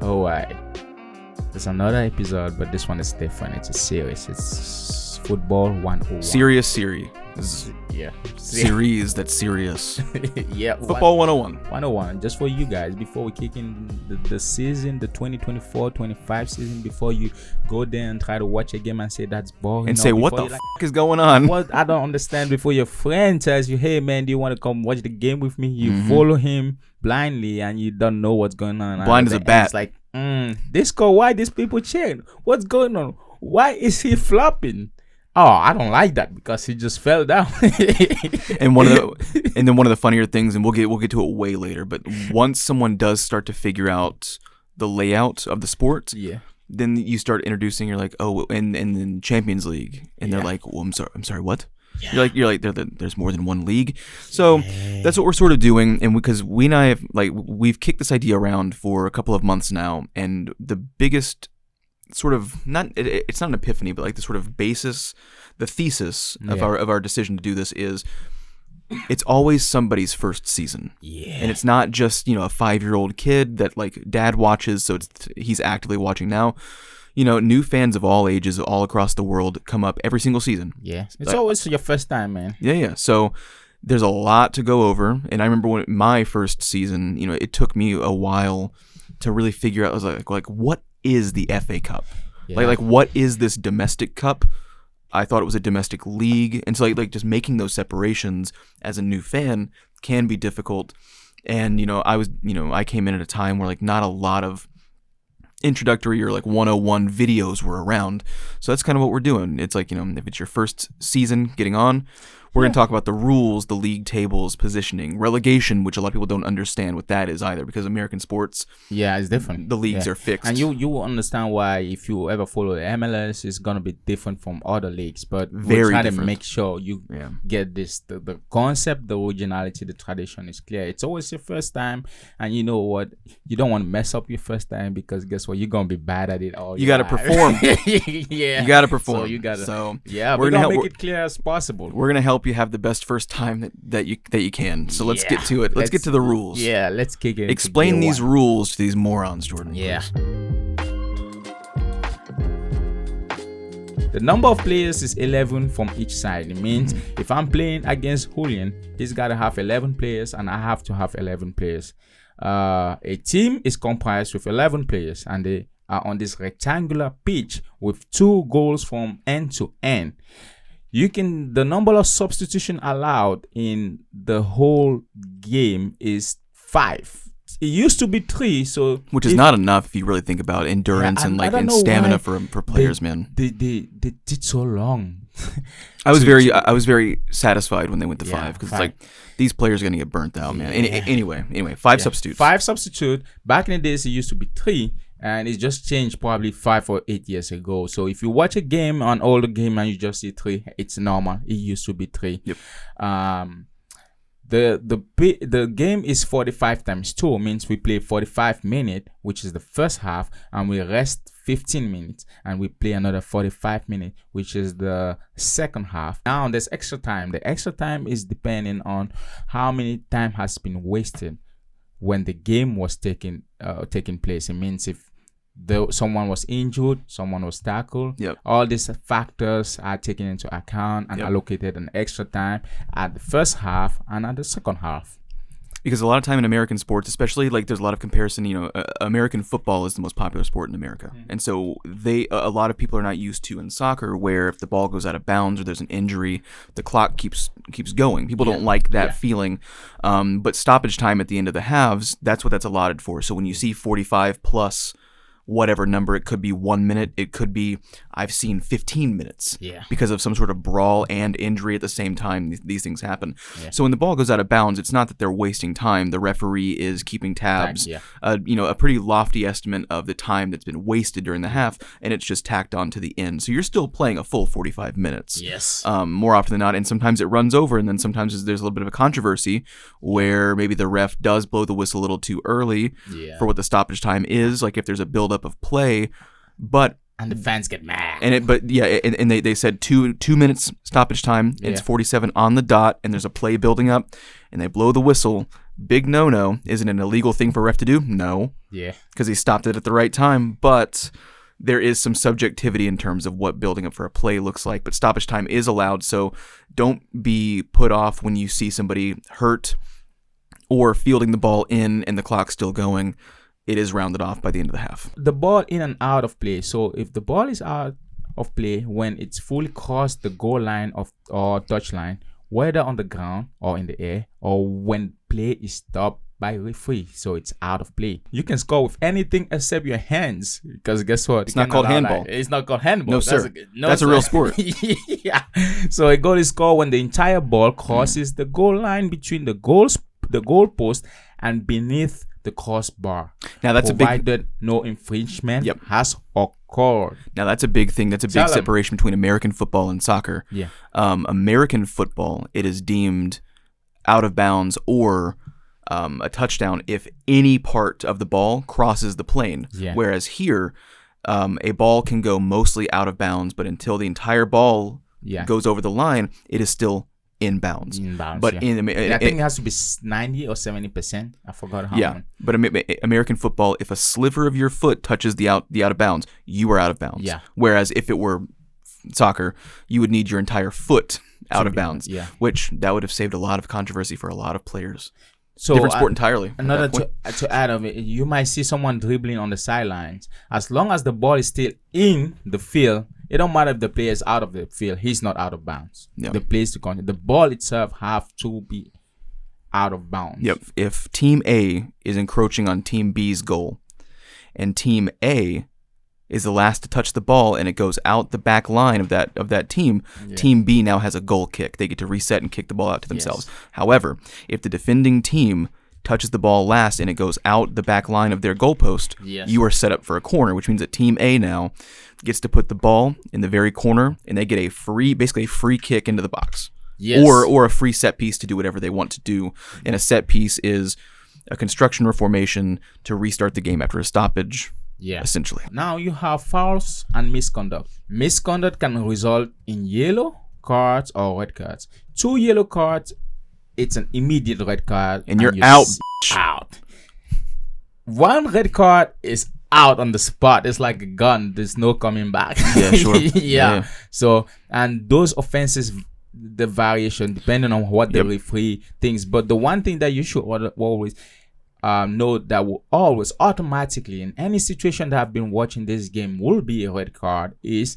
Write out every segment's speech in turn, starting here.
Alright. There's another episode, but this one is different. It's a series. It's Football 101. Serious series. Yeah. Series that's serious. Yeah. Football 101. 101. Just for you guys, before we kick in the season, the 2024-25 season, before you go there and try to watch a game and say that's boring. And say, what the is going on? What I don't understand. Before your friend tells you, hey man, do you want to come watch the game with me? You follow him blindly and you don't know what's going on. Blind as a bat. It's like, this goal, why these people cheering? What's going on? Why is he flopping? Oh, I don't like that because he just fell down. and then one of the funnier things, and we'll get to it way later, but once someone does start to figure out the layout of the sport, then you start introducing. You're like, oh, and then Champions League, and they're like, well, I'm sorry, what? Yeah. You're like, there's more than one league, so that's what we're sort of doing, and because we and I have we've kicked this idea around for a couple of months now, and the biggest sort of it's not an epiphany, but like the sort of basis, the thesis of our decision to do this is it's always somebody's first season. Yeah. And it's not just, a 5-year-old kid that like dad watches, so he's actively watching now. New fans of all ages all across the world come up every single season. Yeah. It's always your first time, man. Yeah. So there's a lot to go over, and I remember when my first season, it took me a while to really figure out. I was like what is the FA Cup? Yeah. Like what is this domestic cup? I thought it was a domestic league, and so like just making those separations as a new fan can be difficult. And I came in at a time where like not a lot of introductory or like 101 videos were around, so that's kind of what we're doing. It's like, if it's your first season getting on, we're going to talk about the rules, the league tables, positioning, relegation, which a lot of people don't understand what that is either, because American sports, it's different. The leagues are fixed. And you will understand why if you ever follow the MLS, it's going to be different from other leagues. But we're trying to make sure you get this, the concept, the originality, the tradition is clear. It's always your first time. And you know what? You don't want to mess up your first time, because guess what? You're going to be bad at it all. You got to perform. You got to perform. So you got to. So we're going to make it clear as possible. We're going to help you have the best first time that you can. So let's get to it. Let's get to the rules. Yeah, let's kick it. Explain these rules to these morons, Jordan. Yeah. The number of players is 11 from each side. It means if I'm playing against Julian, he's got to have 11 players and I have to have 11 players. A team is comprised with 11 players, and they are on this rectangular pitch with 2 goals from end to end. The number of substitution allowed in the whole game is 5. It used to be 3, which is not enough if you really think about endurance and stamina for players, man. They did so long. I was very satisfied when they went to 5, because it's like these players are gonna get burnt out, man. Anyway, 5 substitutes. 5 substitute. Back in the days, it used to be 3. And it's just changed probably 5 or 8 years ago. So if you watch a game, an older game, and you just see 3, it's normal. It used to be 3. Yep. The game is 45 times 2, means we play 45 minutes, which is the first half, and we rest 15 minutes, and we play another 45 minutes, which is the second half. Now there's extra time. The extra time is depending on how many time has been wasted when the game was taking place. It means if someone was injured, someone was tackled, all these factors are taken into account and allocated an extra time at the first half and at the second half. Because a lot of time in American sports, especially, like there's a lot of comparison, American football is the most popular sport in America. And so a lot of people are not used to in soccer, where if the ball goes out of bounds or there's an injury, the clock keeps going. People don't like that feeling. But stoppage time at the end of the halves, that's what that's allotted for. So when you see 45 plus whatever number, it could be 1 minute, it could be, I've seen 15 minutes because of some sort of brawl and injury at the same time. These things happen. So when the ball goes out of bounds, it's not that they're wasting time. The referee is keeping tabs, a pretty lofty estimate of the time that's been wasted during the half, and it's just tacked on to the end. So you're still playing a full 45 minutes. More often than not, and sometimes it runs over, and then sometimes there's a little bit of a controversy where maybe the ref does blow the whistle a little too early for what the stoppage time is, like if there's a buildup of play, and the fans get mad. And they said two minutes stoppage time. It's 47 on the dot, and there's a play building up, and they blow the whistle. Big no-no. Is it an illegal thing for a ref to do? No, Yeah. because he stopped it at the right time. But there is some subjectivity in terms of what building up for a play looks like. But stoppage time is allowed, so don't be put off when you see somebody hurt or fielding the ball in and the clock's still going. It is rounded off by the end of the half. The ball in and out of play. So if the ball is out of play when it's fully crossed the goal line or touch line, whether on the ground or in the air, or when play is stopped by referee, so it's out of play. You can score with anything except your hands, because guess what? It's not called handball. It's not called handball. No, sir. That's a real sport. Yeah. So a goal is scored when the entire ball crosses the goal line between the goal post and beneath the crossbar. Now that's provided no infringement Yep. has occurred. Now that's a big thing. That's a big separation between American football and soccer. Yeah. American football, it is deemed out of bounds or a touchdown if any part of the ball crosses the plane. Yeah. Whereas here, a ball can go mostly out of bounds, but until the entire ball goes over the line, it is still in bounds. But I think it has to be 90 or 70%. I forgot how many. But American football, if a sliver of your foot touches the out of bounds, you are out of bounds. Yeah. Whereas if it were soccer, you would need your entire foot out of bounds. Yeah. Which that would have saved a lot of controversy for a lot of players. So different sport entirely. Another to add of it, you might see someone dribbling on the sidelines. As long as the ball is still in the field, it don't matter if the player is out of the field. He's not out of bounds. Yep. The place to continue. The ball itself have to be out of bounds. Yep. If Team A is encroaching on Team B's goal, and Team A is the last to touch the ball, and it goes out the back line of that team, Team B now has a goal kick. They get to reset and kick the ball out to themselves. Yes. However, if the defending team touches the ball last and it goes out the back line of their goalpost, you are set up for a corner, which means that Team A now gets to put the ball in the very corner, and they get basically a free kick into the box. Yes. Or a free set piece to do whatever they want to do. And a set piece is a construction or formation to restart the game after a stoppage. Yeah. Essentially. Now you have fouls and misconduct. Misconduct can result in yellow cards or red cards. 2 yellow cards, it's an immediate red card. And you're out. Out. 1 red card is out on the spot. It's like a gun. There's no coming back. Yeah, sure. Yeah. So, and those offenses, the variation depending on what the referee thinks. But the one thing that you should always note that will always automatically in any situation that I've been watching this game will be a red card is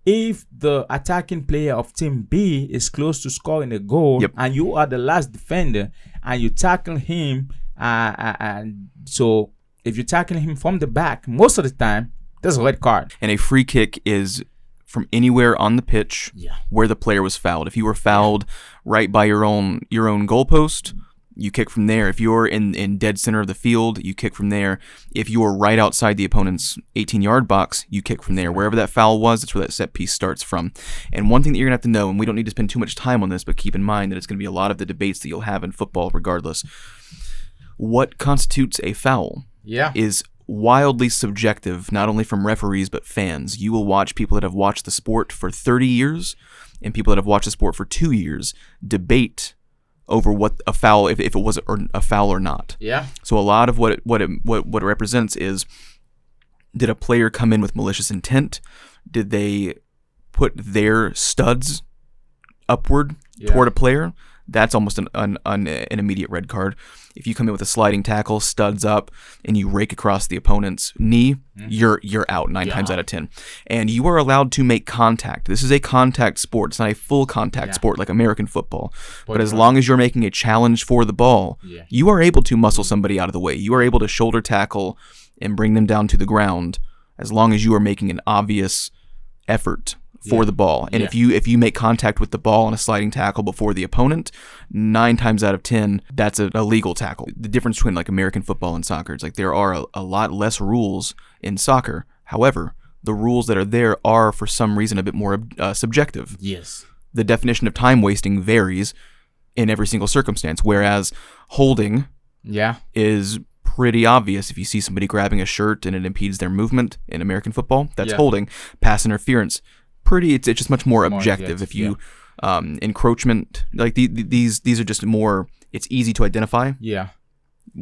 if the attacking player of Team B is close to scoring a goal and you are the last defender and you tackle him, and so if you tackle him from the back, most of the time there's a red card. And a free kick is from anywhere on the pitch where the player was fouled. If you were fouled right by your own goalpost, you kick from there. If you're in dead center of the field, you kick from there. If you're right outside the opponent's 18-yard box, you kick from there. Wherever that foul was, that's where that set piece starts from. And one thing that you're going to have to know, and we don't need to spend too much time on this, but keep in mind that it's going to be a lot of the debates that you'll have in football regardless. What constitutes a foul is wildly subjective, not only from referees, but fans. You will watch people that have watched the sport for 30 years and people that have watched the sport for 2 years debate over what a foul, if it was a foul or not. Yeah. So a lot of what it represents is, did a player come in with malicious intent? Did they put their studs upward toward a player? That's almost an immediate red card. If you come in with a sliding tackle, studs up, and you rake across the opponent's knee, you're out 9 times out of 10. And you are allowed to make contact. This is a contact sport. It's not a full contact sport like American football. But as long as you're making a challenge for the ball, you are able to muscle somebody out of the way. You are able to shoulder tackle and bring them down to the ground as long as you are making an obvious effort for the ball. And if you make contact with the ball on a sliding tackle before the opponent, 9 times out of 10, that's a legal tackle. The difference between like American football and soccer is like there are a lot less rules in soccer. However, the rules that are there are for some reason a bit more subjective. Yes. The definition of time wasting varies in every single circumstance, whereas holding is pretty obvious. If you see somebody grabbing a shirt and it impedes their movement in American football, that's holding. Pass interference, it's just much more objective. If you encroachment, like these are just more it's easy to identify Yeah.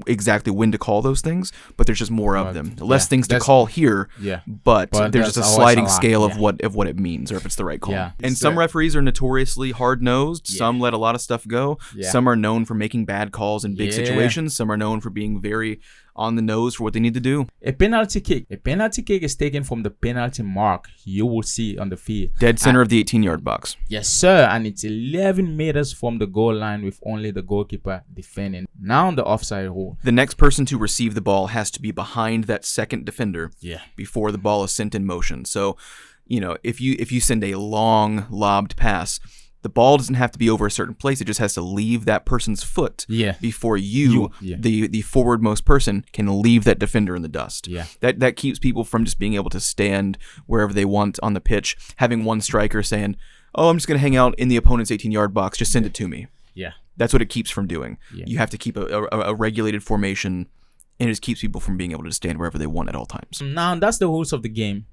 exactly when to call those things, but there's just more of them. Less yeah, things to that's- call here, Yeah. but there's there's just a always sliding a lot, scale of yeah. what it means or if it's the right call. Yeah. And It's, some referees are notoriously hard-nosed. Yeah. Some let a lot of stuff go. Yeah. Some are known for making bad calls in big Yeah. situations. Some are known for being very on the nose for what they need to do. A penalty kick. A penalty kick is taken from the penalty mark you will see on the field. Dead center of the 18-yard box. Yes, sir. And it's 11 meters from the goal line with only the goalkeeper defending. Now on the offside rule. The next person to receive the ball has to be behind that second defender Yeah. before the ball is sent in motion. So, if you send a long lobbed pass, the ball doesn't have to be over a certain place. It just has to leave that person's foot Yeah. before you yeah. the forwardmost person, can leave that defender in the dust. Yeah. That keeps people from just being able to stand wherever they want on the pitch, having one striker saying, "Oh, I'm just going to hang out in the opponent's 18-yard box. Just send it to me." Yeah. That's what it keeps from doing. Yeah. You have to keep a regulated formation, and it just keeps people from being able to stand wherever they want at all times. Now that's the rules of the game.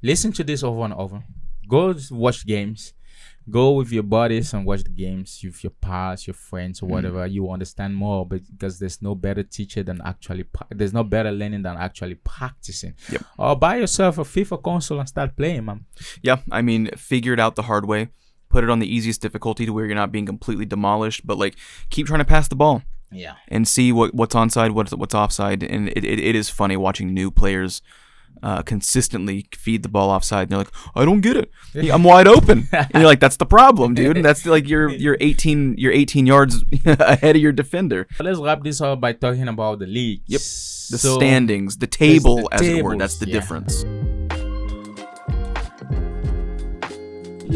Listen to this over and over. Go watch games. Go with your buddies and watch the games with your pals, your friends, or whatever. You will understand more, but because there's no better teacher than there's no better learning than actually practicing. Yep. Or buy yourself a FIFA console and start playing, man. Yeah, I mean, figure it out the hard way. Put it on the easiest difficulty to where you're not being completely demolished, but keep trying to pass the ball Yeah. and see what's onside, what's offside. And it is funny watching new players consistently feed the ball offside, and they're like, "I don't get it. I'm wide open." And you're like, "That's the problem, dude. And that's you're 18 yards ahead of your defender." Let's wrap this up by talking about the league. Yep. The standings, the table, as it were. That's the yeah. difference.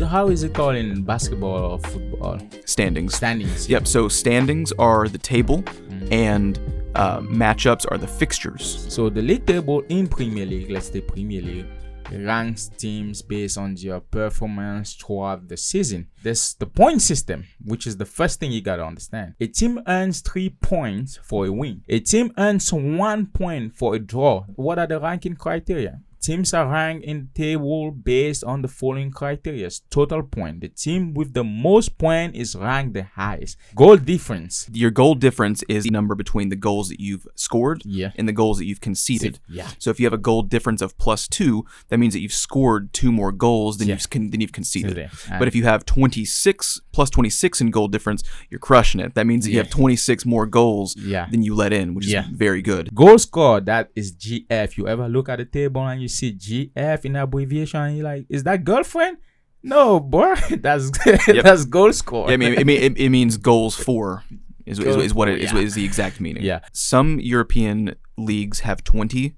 How is it called in basketball or football? Standings. Standings. Yep. So standings are the table, and matchups are the fixtures. So the league table in Premier League, let's say Premier League, ranks teams based on their performance throughout the season. There's the point system, which is the first thing you gotta understand. A team earns 3 points for a win. A team earns 1 point for a draw. What are the ranking criteria? Teams are ranked in the table based on the following criteria. Total point. The team with the most point is ranked the highest. Goal difference. Your goal difference is the number between the goals that you've scored Yeah. and the goals that you've conceded. Yeah. So if you have a goal difference of +2, that means that you've scored 2 more goals than you've conceded. Yeah. But if you have 26 plus 26 in goal difference, you're crushing it. That means that you have 26 more goals than you let in, which is very good. Goal score, that is GF. You ever look at the table and you see GF in abbreviation and you're like, is that girlfriend? No, boy. That's that's goal score. Yeah, I mean, it means goals for is what it is the exact meaning. Yeah. Some European leagues have 20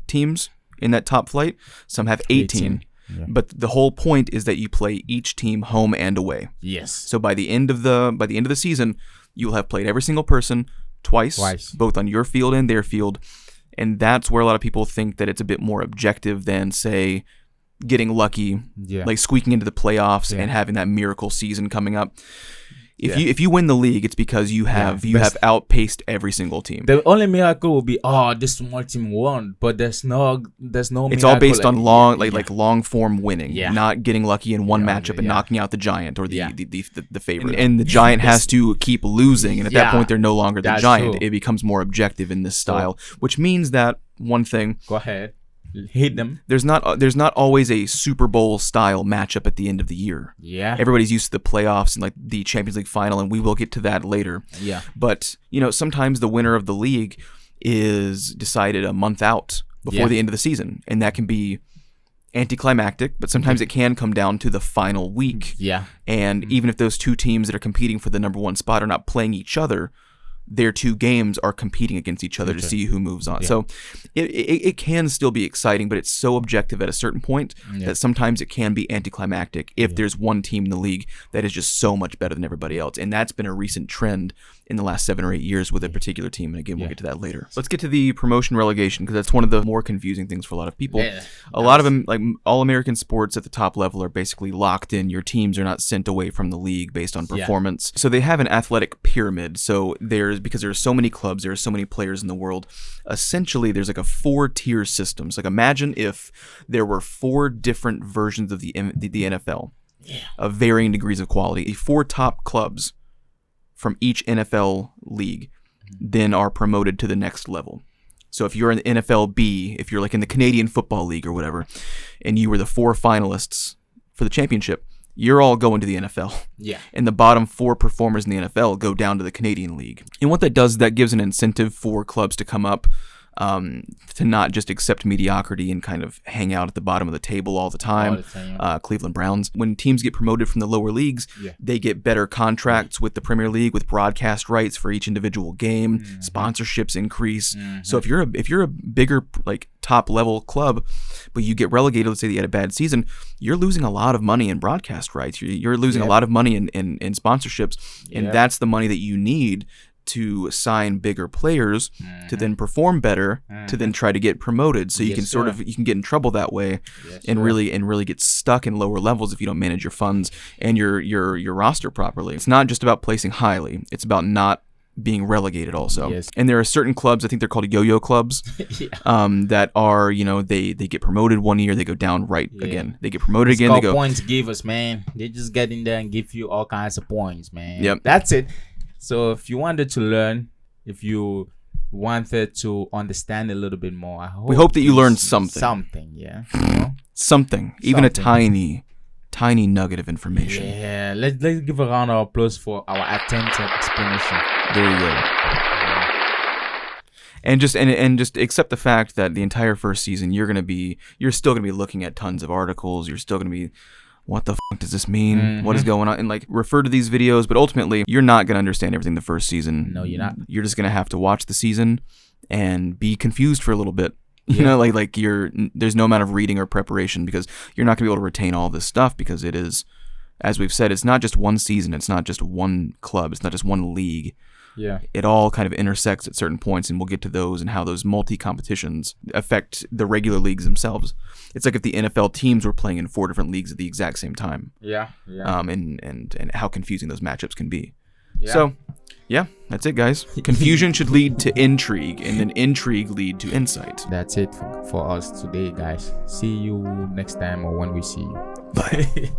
teams in that top flight. Some have 18. Yeah. But the whole point is that you play each team home and away. Yes. So by the end of the season, you'll have played every single person twice, both on your field and their field. And that's where a lot of people think that it's a bit more objective than, say, getting lucky, like squeaking into the playoffs and having that miracle season coming up. If you win the league, it's because you have outpaced every single team. The only miracle will be, this small team won, but there's no It's miracle. all based on long form winning, Yeah. not getting lucky in one matchup and knocking out the giant or the favorite. And the giant has to keep losing, and at that point they're no longer the giant. True. It becomes more objective in this style, which means that one thing. Go ahead. Hit them. There's not always a Super Bowl style matchup at the end of the year. Yeah. Everybody's used to the playoffs and like the Champions League final, and we will get to that later. Yeah. But sometimes the winner of the league is decided a month out before the end of the season, and that can be anticlimactic, but sometimes it can come down to the final week. Yeah. And even if those two teams that are competing for the number one spot are not playing each other, their two games are competing against each other to see who moves on. So it can still be exciting, but it's so objective at a certain point that sometimes it can be anticlimactic if there's one team in the league that is just so much better than everybody else. And that's been a recent trend in the last 7 or 8 years with a particular team. And again, we'll get to that later. Let's get to the promotion relegation, because that's one of the more confusing things for a lot of people. A lot of them, like all American sports at the top level, are basically locked in. Your teams are not sent away from the league based on performance. So they have an athletic pyramid. So because there are so many clubs, there are so many players in the world, essentially there's like a 4-tier system. So like imagine if there were 4 different versions of the NFL of varying degrees of quality. The 4 top clubs from each NFL league then are promoted to the next level. So if you're in the NFL B, if you're like in the Canadian Football League or whatever, and you were the 4 finalists for the championship, you're all going to the NFL. Yeah. And the bottom 4 performers in the NFL go down to the Canadian League. And what that does, that gives an incentive for clubs to come up, to not just accept mediocrity and kind of hang out at the bottom of the table all the time. Cleveland Browns. When teams get promoted from the lower leagues, they get better contracts with the Premier League, with broadcast rights for each individual game. Sponsorships increase. So if you're a bigger, like, top level club, but you get relegated, let's say you had a bad season, you're losing a lot of money in broadcast rights. You're losing a lot of money in sponsorships, and that's the money that you need to sign bigger players to then perform better, to then try to get promoted. So you can you can get in trouble that way, and really get stuck in lower levels if you don't manage your funds and your roster properly. It's not just about placing highly; it's about not being relegated also. And there are certain clubs, I think they're called yo-yo clubs, that are, they get promoted one year, they go down again. They get promoted again, they go. Points givers, man. They just get in there and give you all kinds of points, man. Yep. That's it. So if you wanted to learn, if you wanted to understand a little bit more, we hope that you learned something. Something, yeah. Something. Even a tiny nugget of information. Yeah, let's give a round of applause for our attentive explanation. Very good. And just accept the fact that the entire first season you're still gonna be looking at tons of articles. You're still gonna be, what the fuck does this mean? What is going on? And like, refer to these videos, but ultimately you're not gonna understand everything the first season. No, you're not. You're just gonna have to watch the season and be confused for a little bit. You know, like there's no amount of reading or preparation, because you're not gonna be able to retain all this stuff, because it is, as we've said, it's not just one season, it's not just one club, it's not just one league. Yeah. It all kind of intersects at certain points, and we'll get to those and how those multi-competitions affect the regular leagues themselves. It's like if the NFL teams were playing in 4 different leagues at the exact same time. Yeah. And how confusing those matchups can be. Yeah. So, yeah, that's it, guys. Confusion should lead to intrigue, and then intrigue lead to insight. That's it for us today, guys. See you next time, or when we see you. Bye.